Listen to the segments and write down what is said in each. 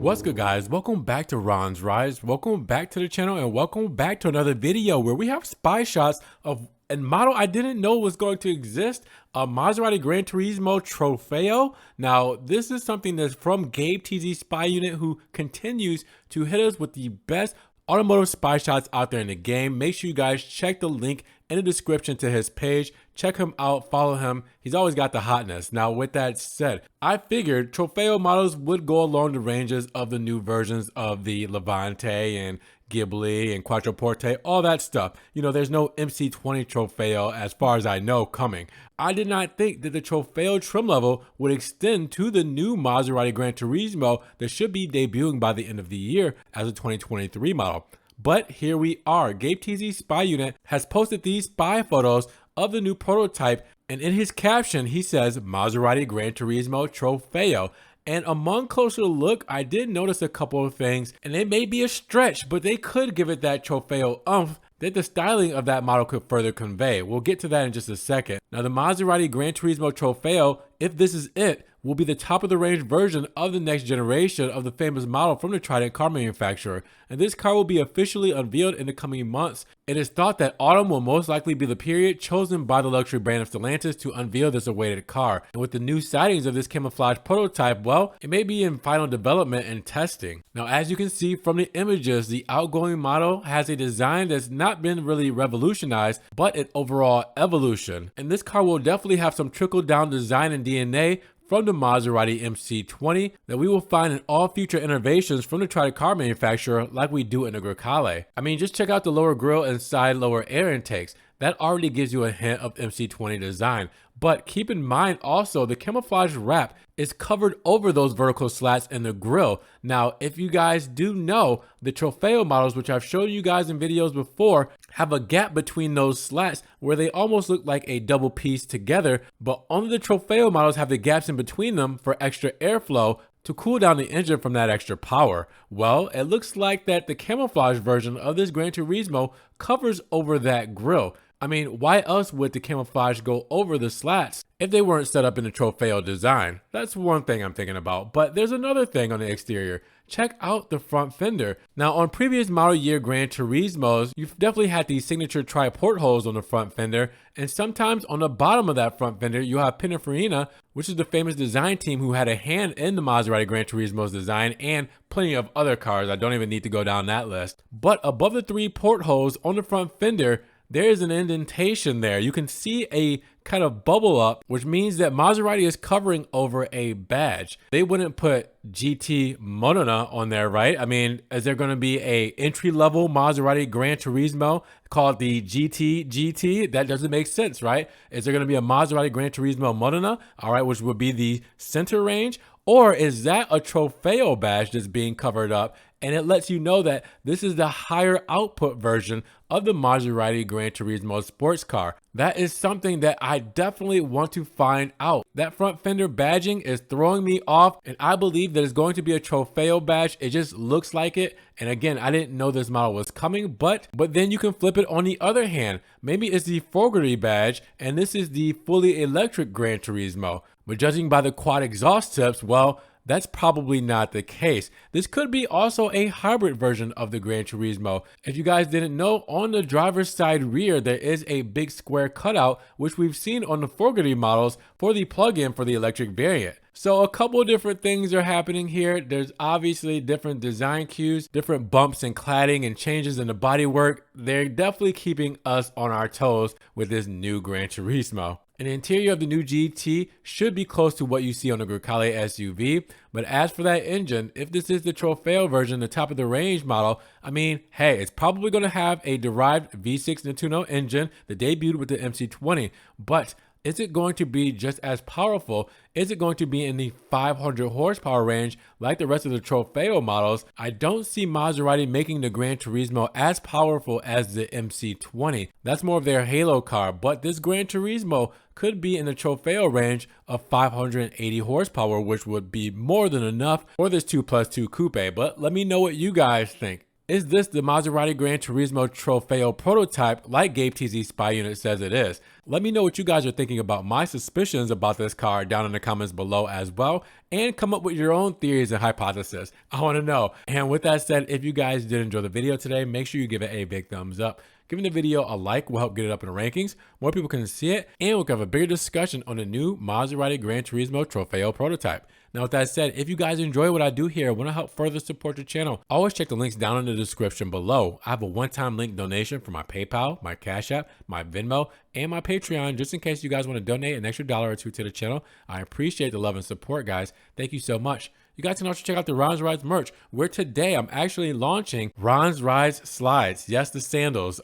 What's good, guys? Welcome back to Ron's Rise. Welcome back to the channel and welcome back to another video where we have spy shots of a model I didn't know was going to exist, a Maserati GranTurismo Trofeo. Now, this is something that's from Gabe TZ Spy Unit, who continues to hit us with the best automotive spy shots out there in the game. Make sure you guys check the link in the description to his page. Check him out, follow him. He's always got the hotness. Now, with that said, I figured Trofeo models would go along the ranges of the new versions of the Levante and Ghibli and Quattroporte, all that stuff. You know, there's no MC20 Trofeo as far as I know coming. I did not think that the Trofeo trim level would extend to the new Maserati GranTurismo that should be debuting by the end of the year as a 2023 model. But here we are. Gabe TZ Spy Unit has posted these spy photos of the new prototype, and in his caption he says Maserati GranTurismo Trofeo. And among closer look, I did notice a couple of things, and they may be a stretch, but they could give it that Trofeo oomph that the styling of that model could further convey. We'll get to that in just a second. Now, the Maserati GranTurismo Trofeo, if this is it, will be the top of the range version of the next generation of the famous model from the Trident car manufacturer. And this car will be officially unveiled in the coming months. It is thought that autumn will most likely be the period chosen by the luxury brand of Stellantis to unveil this awaited car. And with the new sightings of this camouflage prototype, well, it may be in final development and testing. Now, as you can see from the images, the outgoing model has a design that's not been really revolutionized, but an overall evolution. And this car will definitely have some trickle down design and DNA from the Maserati MC20 that we will find in all future innovations from the Trident car manufacturer, like we do in the Grecale. I mean, just check out the lower grille and side lower air intakes. That already gives you a hint of MC20 design. But keep in mind also, the camouflage wrap is covered over those vertical slats in the grille. Now, if you guys do know, the Trofeo models, which I've showed you guys in videos before, have a gap between those slats where they almost look like a double piece together, but only the Trofeo models have the gaps in between them for extra airflow to cool down the engine from that extra power. Well, it looks like that the camouflage version of this GranTurismo covers over that grille. I mean, why else would the camouflage go over the slats if they weren't set up in the Trofeo design? That's one thing I'm thinking about. But there's another thing on the exterior. Check out the front fender. Now, on previous model year GranTurismos, you've definitely had these signature tri-port holes on the front fender, and sometimes on the bottom of that front fender, you have Pininfarina, which is the famous design team who had a hand in the Maserati GranTurismo's design and plenty of other cars. I don't even need to go down that list. But above the three portholes on the front fender, there is an indentation there. You can see a kind of bubble up, which means that Maserati is covering over a badge. They wouldn't put GT Monona on there, right? I mean, is there going to be a entry-level Maserati GranTurismo called the GT? That doesn't make sense, right? Is there going to be a Maserati GranTurismo Monona, all right, which would be the center range? Or is that a Trofeo badge that's being covered up, and it lets you know that this is the higher output version of the Maserati GranTurismo sports car? That is something that I definitely want to find out. That front fender badging is throwing me off, and I believe that it's going to be a Trofeo badge. It just looks like it. And again, I didn't know this model was coming, but then you can flip it on the other hand. Maybe it's the Fogarty badge, and this is the fully electric GranTurismo. But judging by the quad exhaust tips, well, that's probably not the case. This could be also a hybrid version of the GranTurismo. If you guys didn't know, on the driver's side rear, there is a big square cutout, which we've seen on the Fogarty models for the plug-in for the electric variant. So a couple of different things are happening here. There's obviously different design cues, different bumps and cladding and changes in the bodywork. They're definitely keeping us on our toes with this new GranTurismo. And the interior of the new GT should be close to what you see on the Grecale SUV. But as for that engine, if this is the Trofeo version, the top of the range model, I mean, hey, it's probably going to have a derived V6 Neutrino engine that debuted with the MC20. But is it going to be just as powerful? Is it going to be in the 500 horsepower range like the rest of the Trofeo models? I don't see Maserati making the GranTurismo as powerful as the MC20. That's more of their halo car, but this GranTurismo could be in the Trofeo range of 580 horsepower, which would be more than enough for this 2+2 coupe. But let me know what you guys think. Is this the Maserati GranTurismo Trofeo prototype like Gabe TZ Spy Unit says it is? Let me know what you guys are thinking about my suspicions about this car down in the comments below as well, and come up with your own theories and hypotheses. I want to know. And with that said, if you guys did enjoy the video today, make sure you give it a big thumbs up. Giving the video a like will help get it up in the rankings. More people can see it, and we can have a bigger discussion on the new Maserati GranTurismo Trofeo prototype. Now, with that said, if you guys enjoy what I do here and want to help further support the channel, always check the links down in the description below. I have a one-time link donation for my PayPal, my Cash App, my Venmo, and my Patreon, just in case you guys want to donate an extra $1 or $2 to the channel. I appreciate the love and support, guys. Thank you so much. You guys can also check out the Ron's Rides merch, where today I'm actually launching Ron's Rides slides. Yes, the sandals.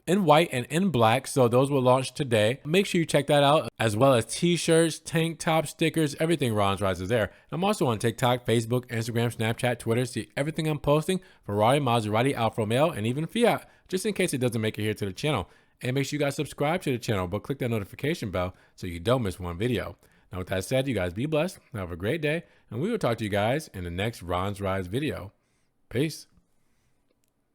In white and in black, so those will launch today. Make sure you check that out, as well as t-shirts, tank top, stickers, everything Ron's Rides is there. I'm also on TikTok, Facebook, Instagram, Snapchat, Twitter. See everything I'm posting: Ferrari, Maserati, Alfa Romeo, and even Fiat, just in case it doesn't make it here to the channel. And make sure you guys subscribe to the channel, but click that notification bell so you don't miss one video. Now, with that said, you guys be blessed, have a great day, and we will talk to you guys in the next Ron's Rides video. Peace.